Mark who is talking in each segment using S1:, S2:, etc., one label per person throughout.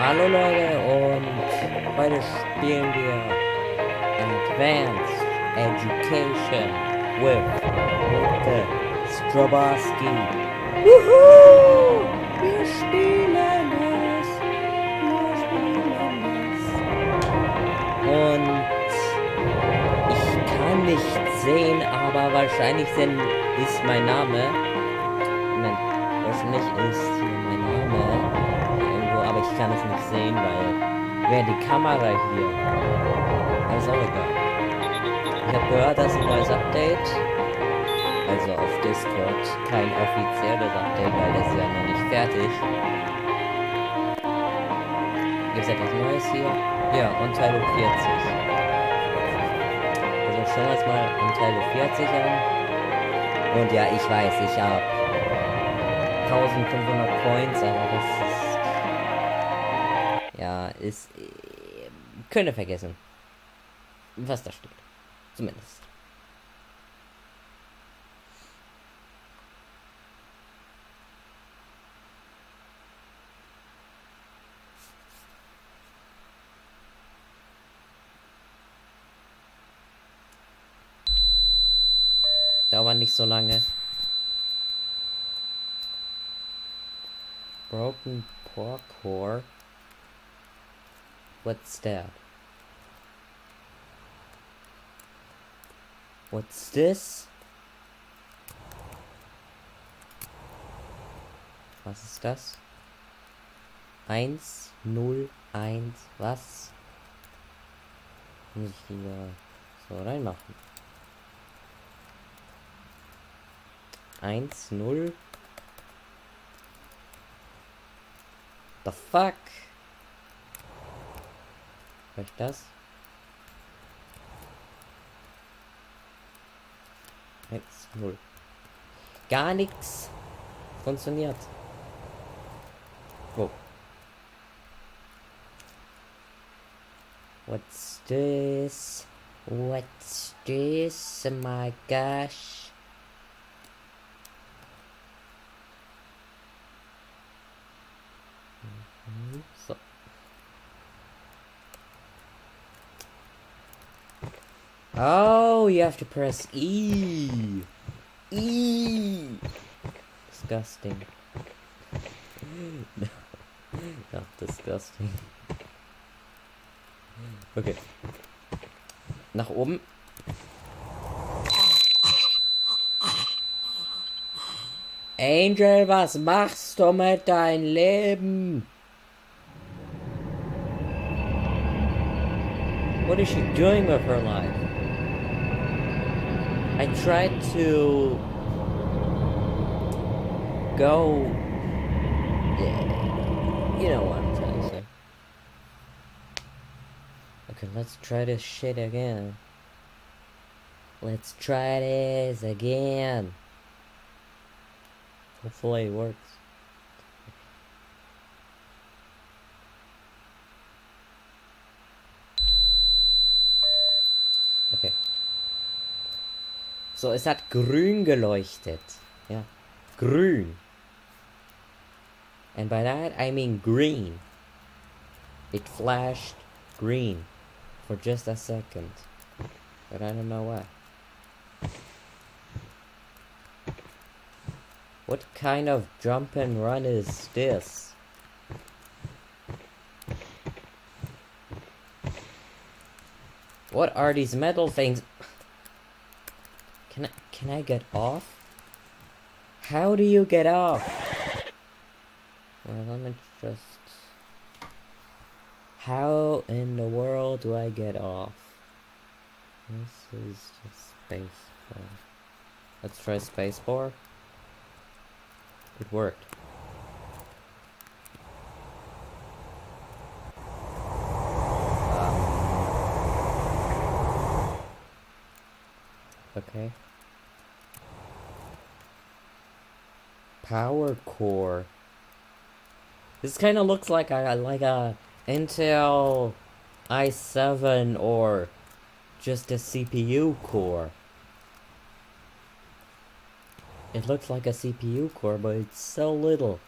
S1: Hallo Leute und heute spielen wir Advanced Education with the Strobarski. Wuhu! Wir spielen es! Wir spielen es! Und ich kann nicht sehen, aber wahrscheinlich ist mein Name. Moment, wahrscheinlich ist hier mein Name. Aber ich kann es nicht sehen, weil die Kamera hier. Aber ist auch egal. Ich habe gehört, dass ein neues Update, also auf Discord, kein offizielles Update, weil das ist ja noch nicht fertig. Gibt es etwas Neues hier? Ja, Unteilung 40. Also schauen wir uns mal Unteilung 40 an. Und ja, ich weiß, ich habe 1500 Coins, aber das ist... Ja, ist... Könnt ihr vergessen. Was da steht. Zumindest. Dauert nicht so lange. Broken Parkour. What's that? What's this? Was ist das? 1, 0, 1, was? Muss ich hier so reinmachen? 1, 0. The fuck? Was ist das? 1, 0. Gar nichts funktioniert. Oh. What's this? What's this? Oh my gosh. So. Oh, you have to press E. E. Disgusting. Not disgusting. Okay. Nach oben. Angel, was machst du mit deinem Leben? What is she doing with her life? I tried to go. Yeah, you know what I'm trying to say. Okay, let's try this shit again. Let's try this again. Hopefully it works. Okay. So, es hat grün geleuchtet. Ja. Grün. And by that, I mean green. It flashed green for just a second. But I don't know why. What kind of jump and run is this? What are these metal things? Can I get off? How do you get off? Well, let me just... How in the world do I get off? This is just spacebar. Let's try spacebar. It worked. Okay. Power core. This kind of looks like a Intel i7 or just a CPU core. It looks like a CPU core, but it's so little.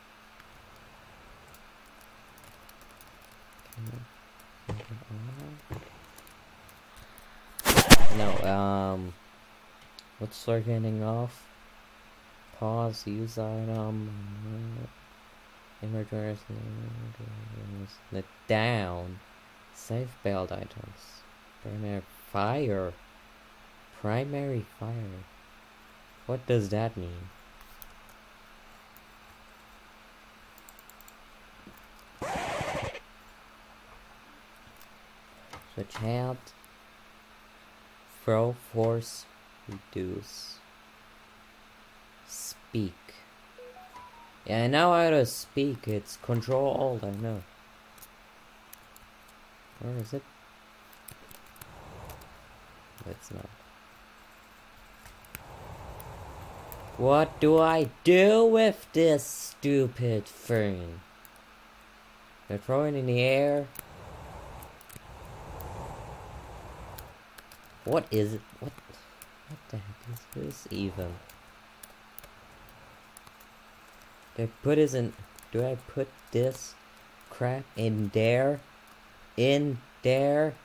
S1: No, what's getting off? Pause, use item, emergers, the down, save build items, primary fire, what does that mean? Switch out, throw, force, reduce, speak. Yeah, I know how to speak. It's Control Alt, I know. Where is it? It's not. What do I do with this stupid thing? I throw it in the air. What is it? What the heck is this even? Do I put this crap in there? In there?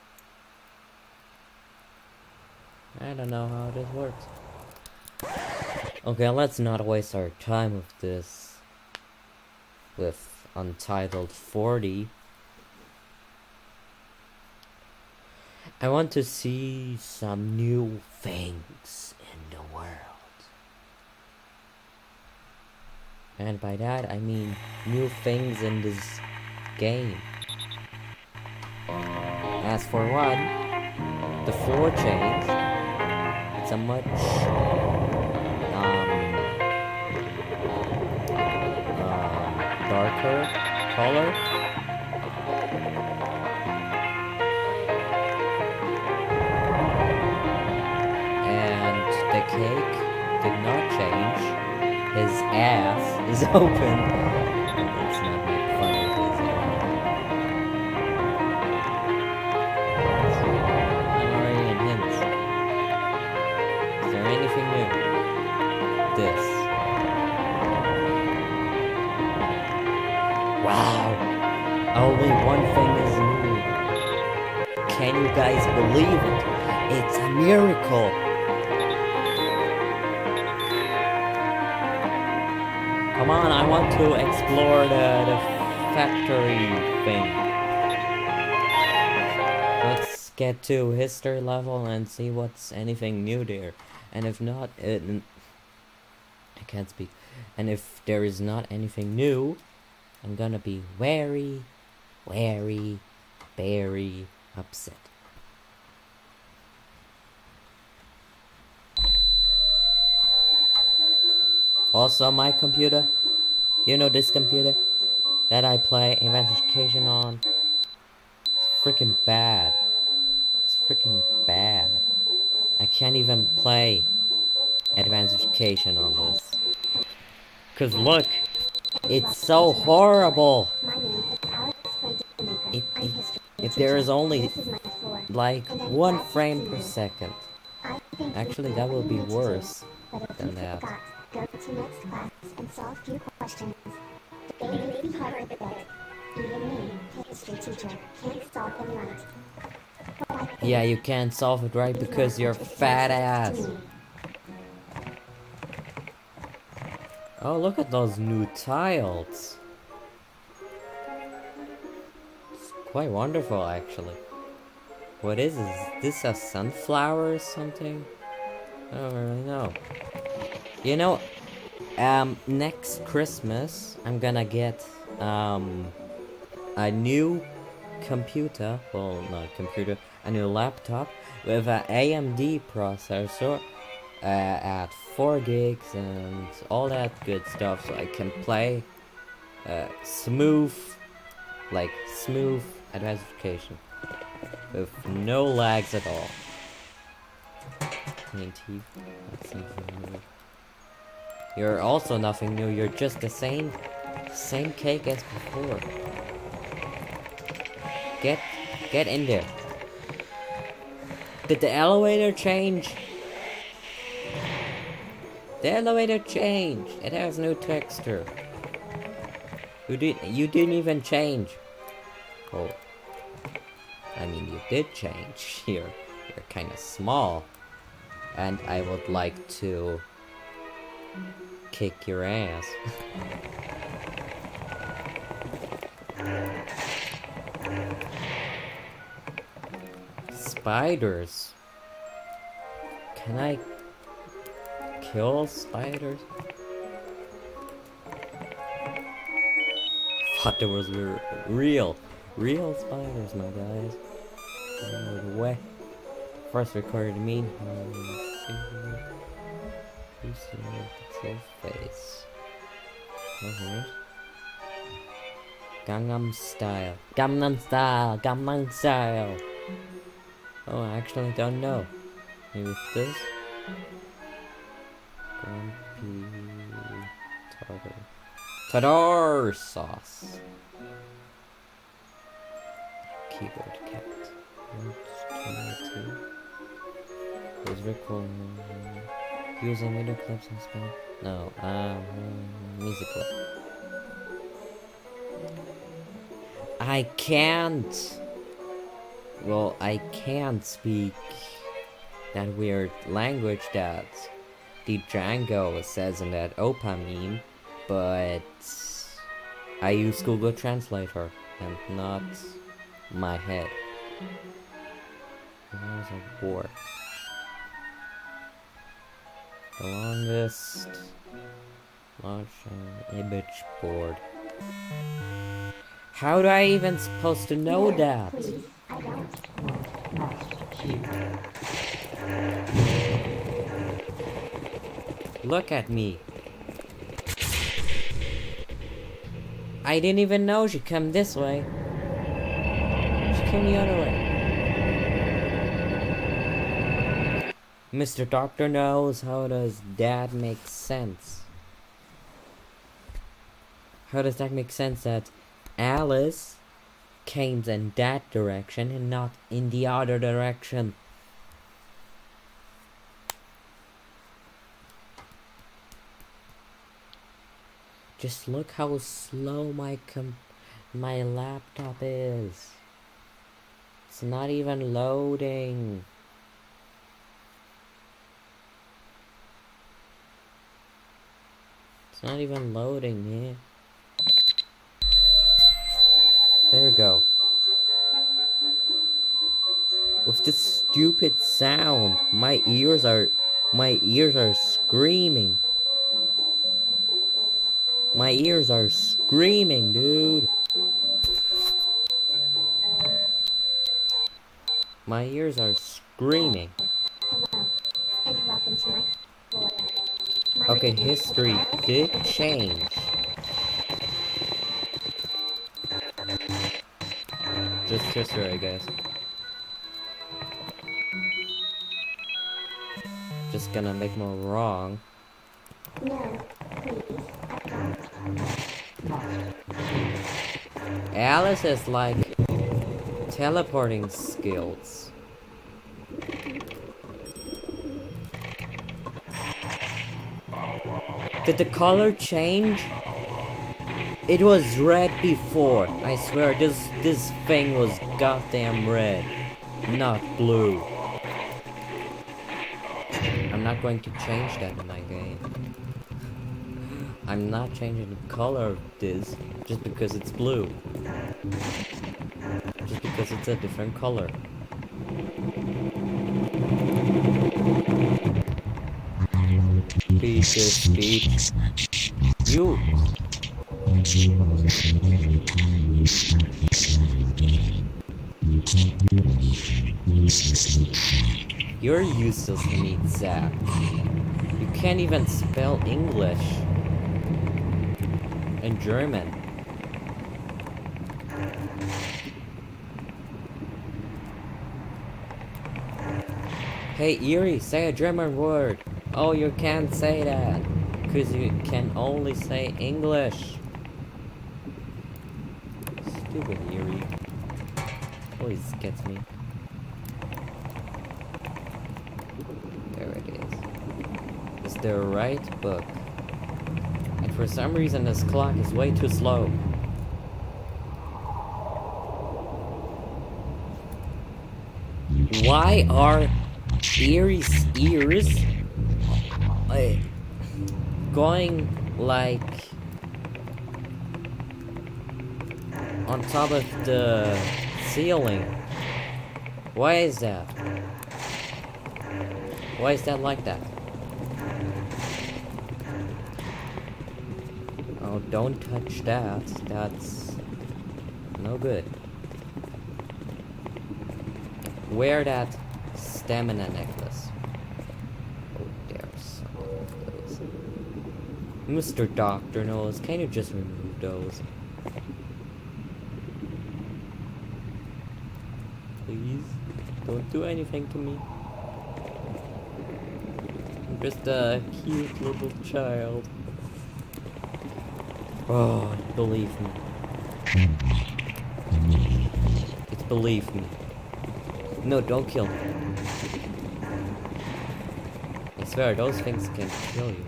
S1: I don't know how this works. Okay, let's not waste our time with this. With Untitled 40. I want to see some new things in the world. And by that, I mean new things in this game. As for one, the floor changed. It's a much darker color. And the cake did not change. His ass is open. Let's not make fun of his I'm already in hints. Is there anything new? This. Wow! Only one thing is new. Can you guys believe it? It's a miracle! Come on, I want to explore the factory thing. Let's get to history level and see what's anything new there. And if not, I can't speak. And if there is not anything new, I'm gonna be very upset. Also, my computer, you know this computer that I play Advanced Education on? It's freaking bad. It's freaking bad. I can't even play Advanced Education on this. Cause look, it's so horrible. If there is only like 1 frame per second. Actually, that will be worse than that.
S2: Go to next class and solve few questions. The game may be harder, but better. Even me, the history teacher, can't solve them right.
S1: Yeah, you can't solve it right because you're fat ass. Oh, look at those new tiles. It's quite wonderful, actually. What is this? Is this a sunflower or something? I don't really know. You know, next Christmas, I'm gonna get, a new computer, well, not a computer, a new laptop with an AMD processor, at 4 gigs and all that good stuff, so I can play, smooth Advanced Education, with no lags at all. Clean teeth, that's something new. You're also nothing new, you're just the same cake as before. Get in there. Did the elevator change? The elevator changed. It has new texture. You didn't even change. Oh, I mean, you did change. You're kind of small. And I would like to kick your ass. Spiders. Can I kill spiders? Thought there was real spiders, my guys. No way. First recorded me. Face. Oh, here. Gangnam Style. Gangnam Style. Gangnam Style. Oh, I actually don't know. Maybe it's this. Grumpy tartar sauce. Keyboard kept. 22. Is recording. Using video clips and stuff. No, music clip. I can't. Well, I can't speak that weird language that the Django says in that Opa meme, but I use Google Translator and not my head. There's a board. The longest large image board. How do I even supposed to know that?
S2: Please, I don't want much.
S1: Look at me. I didn't even know she come this way. She came the other way. Mr. Doctor knows. How does that make sense? How does that make sense that Alice came in that direction and not in the other direction? Just look how slow my laptop is. It's not even loading. It's not even loading, man. There we go. With this stupid sound, my ears are screaming. My ears are screaming, dude. My ears are screaming.
S2: Hello, and welcome to my floor.
S1: Okay, history did change. Just history, I guess. Just gonna make more wrong.
S2: No, please, I don't want much.
S1: Alice has like teleporting skills. Did the color change? It was red before. I swear this thing was goddamn red, not blue. I'm not going to change that in my game. I'm not changing the color of this just because it's blue. Just because it's a different color. Piece of speech. You. You're useless to me, Zach. You can't even spell English and German. Hey Erie, say a German word. Oh, you can't say that, because you can only say English. Stupid Erie. Always gets me. There it is. It's the right book. And for some reason this clock is way too slow. Why are Eerie's ears going like on top of the ceiling? Why is that? Why is that like that? Oh, don't touch that. That's no good. Wear that stamina necklace. Oh, there's some of those. Mr. Doctor knows. Can you just remove those? Please? Don't do anything to me. I'm just a cute little child. Oh, believe me. It's believe me. No, don't kill me. I swear, those things can kill you.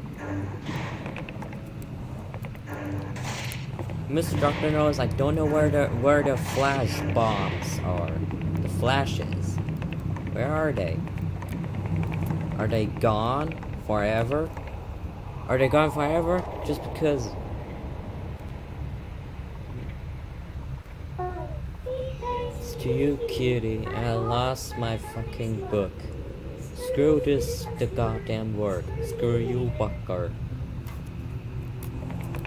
S1: Mr. Doctor knows I don't know where the flash bombs are. The flashes. Where are they? Are they gone forever? Are they gone forever? Just because. It's to you, cutie. I lost my fucking book. Screw this, the goddamn word. Screw you, Bucker.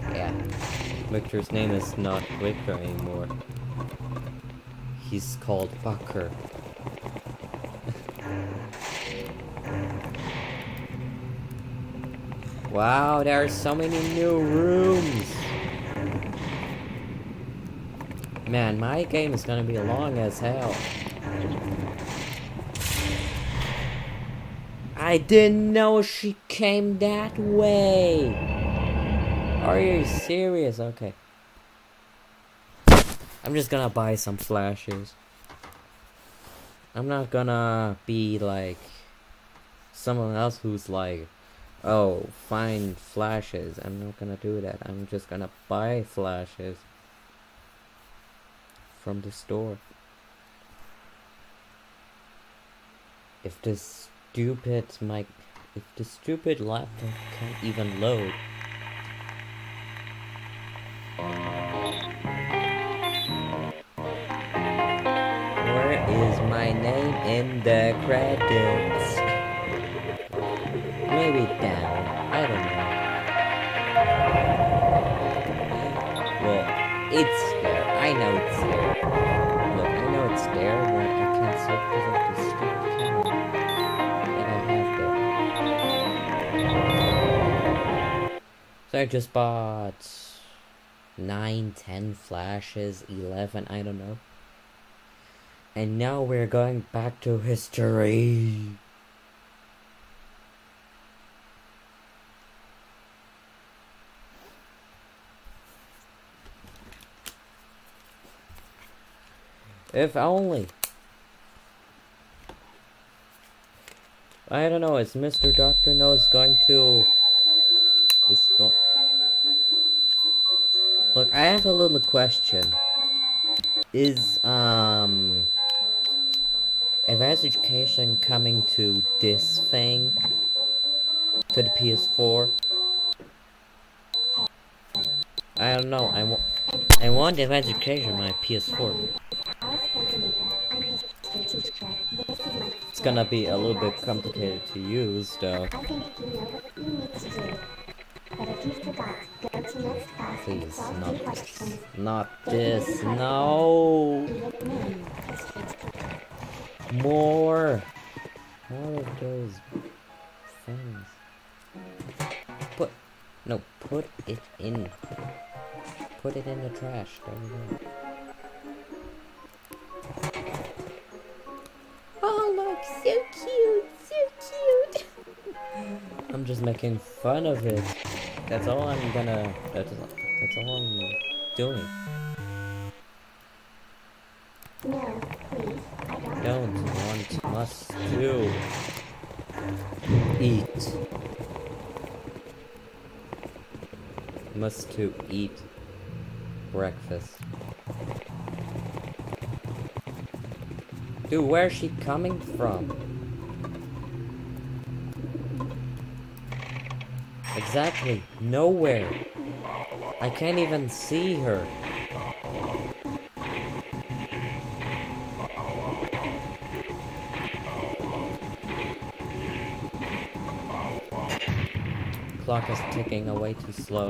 S1: Yeah. Victor's name is not Victor anymore. He's called Bucker. Wow, there are so many new rooms. Man, my game is gonna be long as hell. I didn't know she came that way. Are you serious? Okay. I'm just gonna buy some flashes. I'm not gonna be like someone else who's like, oh, find flashes. I'm not gonna do that. I'm just gonna buy flashes from the store. If this stupid laptop can't even load. Where is my name in the credits? Maybe down. I don't know. Well, it's there. I know it's there. Look, I know it's there, but I can't see it because of the stupid camera that I have there. So I just bought 9, 10 flashes, 11, I don't know. And now we're going back to history. If only. I don't know, is Mr. Doctor Knows going to... Look, I have a little question. Is, Advanced Education coming to this thing? To the PS4? I don't know, I want Advanced Education on my PS4. It's gonna be a little bit complicated to use, though. Please, not this, no! More of those things. Put it in. Put it in the trash. There we go. Oh, look, so cute, so cute. I'm just making fun of it. That's all I'm gonna. That's all I'm doing.
S2: No, please. I
S1: Don't want, must do. Eat. Must to eat breakfast. Dude, where's she coming from? Exactly, nowhere. I can't even see her. Clock is ticking away too slow.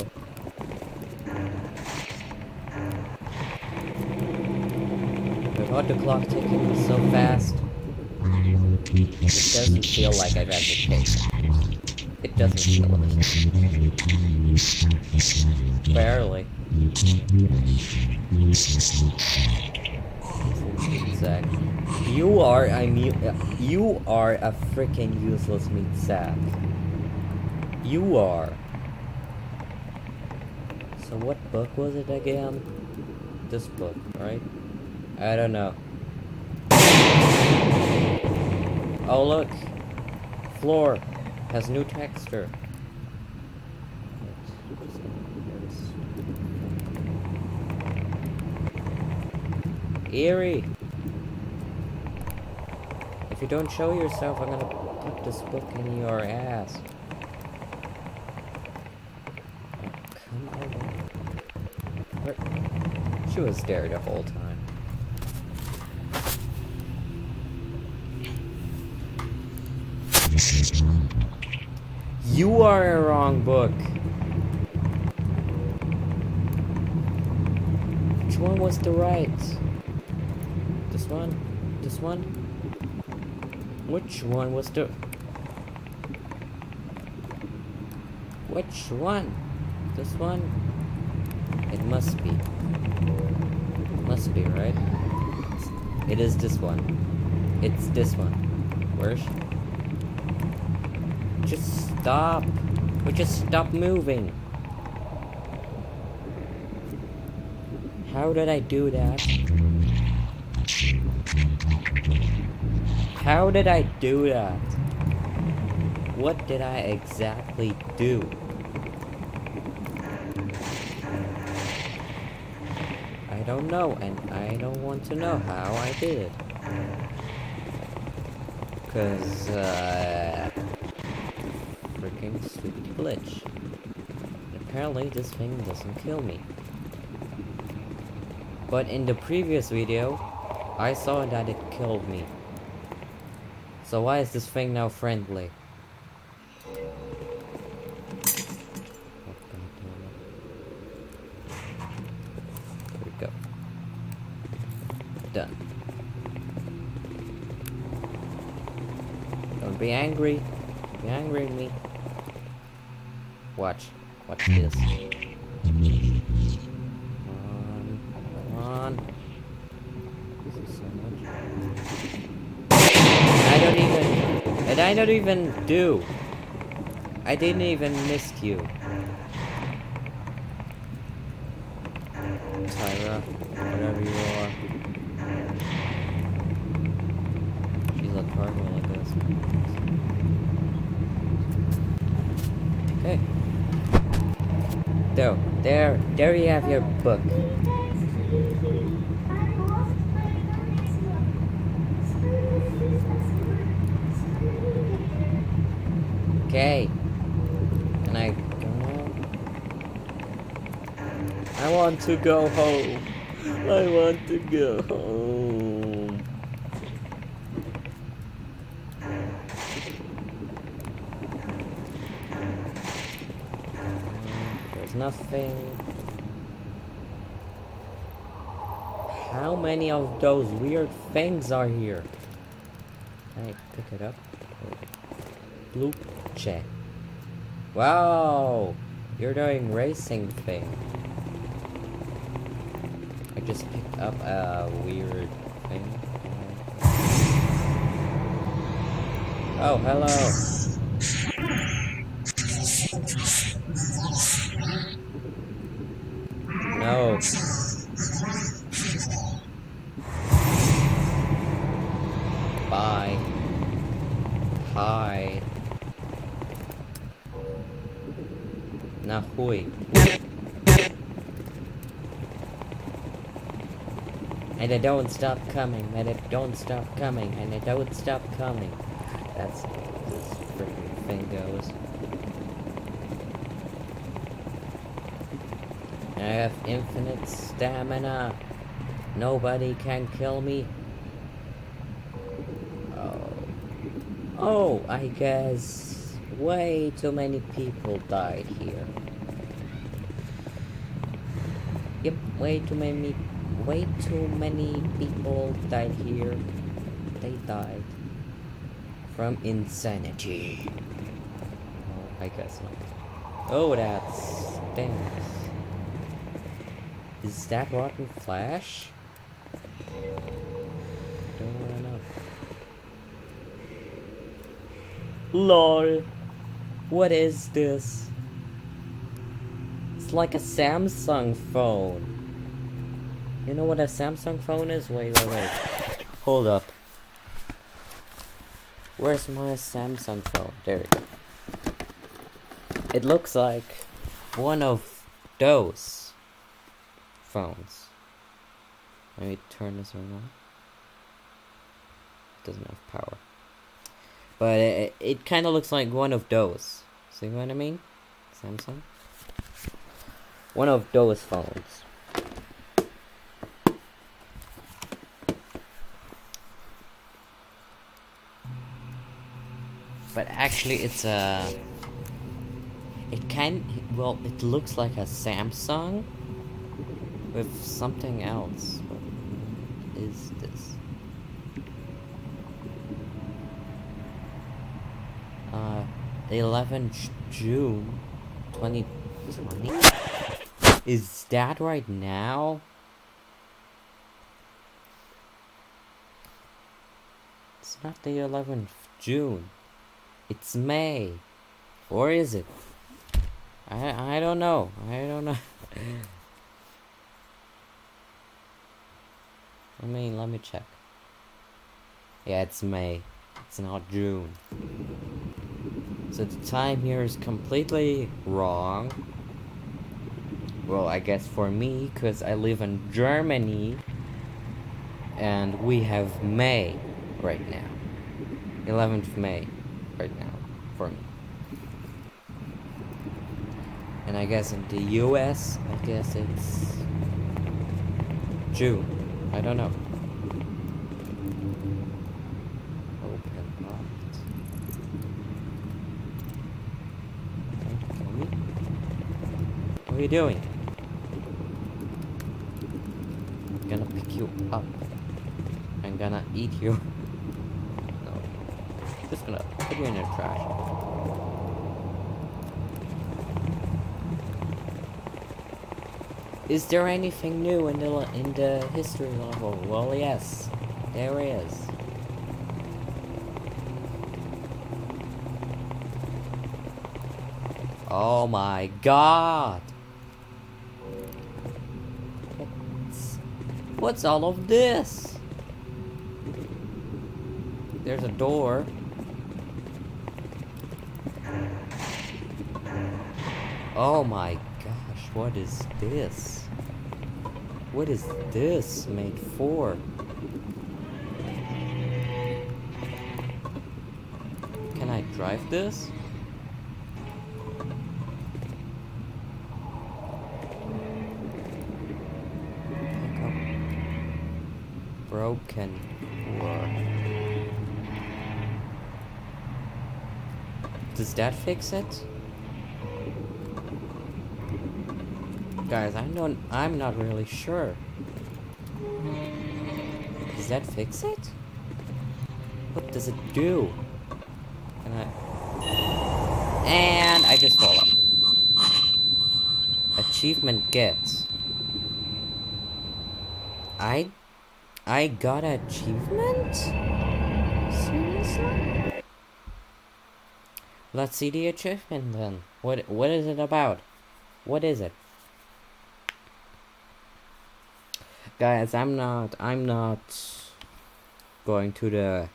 S1: Without the clock ticking so fast, it doesn't feel like I've advocated. It doesn't feel like it. Barely. Sack. You are a freaking useless meat sack. You are. So what book was it again? This book, right? I don't know. Oh look! Floor has new texture. Eerie! If you don't show yourself, I'm gonna put this book in your ass. Oh, come over. Where? She was there the whole time. You are a wrong book. Which one was the right? This one? This one? Which one was the... Which one? This one? It must be. Must be, right? It is this one. It's this one. Where's... Just stop. Or just stop moving. How did I do that? How did I do that? What did I exactly do? I don't know, and I don't want to know how I did it. Cause, freaking stupid glitch. Apparently this thing doesn't kill me. But in the previous video, I saw that it killed me. So why is this thing now friendly? There we go. Done. Don't be angry. Be angry at me. Watch. Watch this. Come on. This is so much. I don't even do. I didn't even miss you. Tyra, whatever you are. She's a cargo like this. Okay. So, there you have your book. Okay. And I go now. I want to go home. I want to go home. There's nothing. How many of those weird things are here? Can I pick it up? Blue check. Wow! You're doing racing thing. I just picked up a weird thing. Oh, hello. No. Bye. Hi. Nahui. And they don't stop coming, and they don't stop coming, and they don't stop coming. That's how this freaking thing goes. I have infinite stamina. Nobody can kill me. Oh, I guess way too many people died here. Yep, way too many people died here. They died from insanity. Oh, I guess not. Oh, that stinks. Is that Rotten Flash? Don't wanna know. LOL. What is this? It's like a Samsung phone. You know what a Samsung phone is? Wait. Hold up. Where's my Samsung phone? There we go. It looks like one of those phones. Let me turn this on. It doesn't have power. But it kind of looks like one of those. See what I mean? Samsung? One of those phones. But actually it's a... it looks like a Samsung with something else. What is this? 11th June 2020? Is that right now? It's not the 11th June. It's May. Or is it? I don't know. I don't know. Let me check. Yeah, it's May. It's not June. So the time here is completely wrong. Well, I guess for me, because I live in Germany. And we have May right now. 11th May right now for me. And I guess in the US, I guess it's June. I don't know. Open locked. Don't kill me. What are you doing? I'm gonna pick you up. I'm gonna eat you. No. Just gonna put you in the trash. Is there anything new in the history level? Well, yes, there is. Oh my god! What's all of this? There's a door. Oh my gosh, what is this? What is this made for? Can I drive this? Pick up broken door. Does that fix it? Guys, I'm not really sure. Does that fix it? What does it do? Can I... And I just fall up. Achievement gets. I got an achievement? Seriously? Let's see the achievement then. What is it about? What is it? Guys, I'm not going to the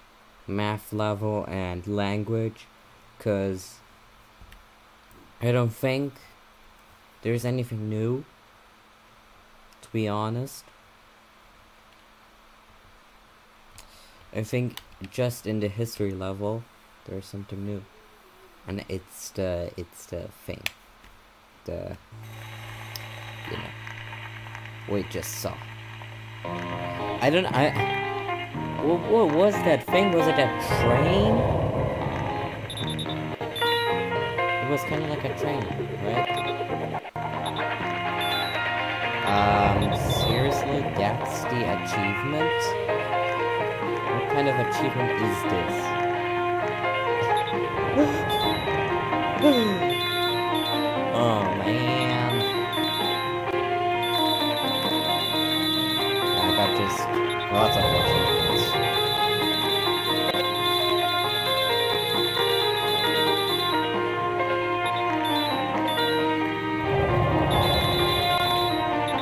S1: math level and language, cause I don't think there's anything new, to be honest. I think just in the history level, there's something new, and it's the thing, we just saw. What was that thing? Was it a train? It was kind of like a train, right? Seriously, that's the achievement? What kind of achievement is this? Oh man. I got just lots of achievements.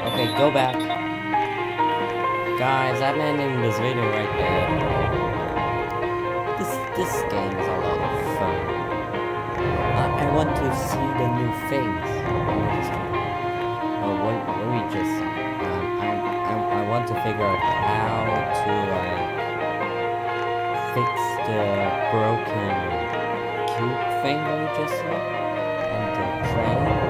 S1: Okay, go back. Guys, I'm ending this video right there. This game is a lot of fun. I want to see the new things. What we just saw. I want to figure out how to fix the broken cube thing we just saw and the train.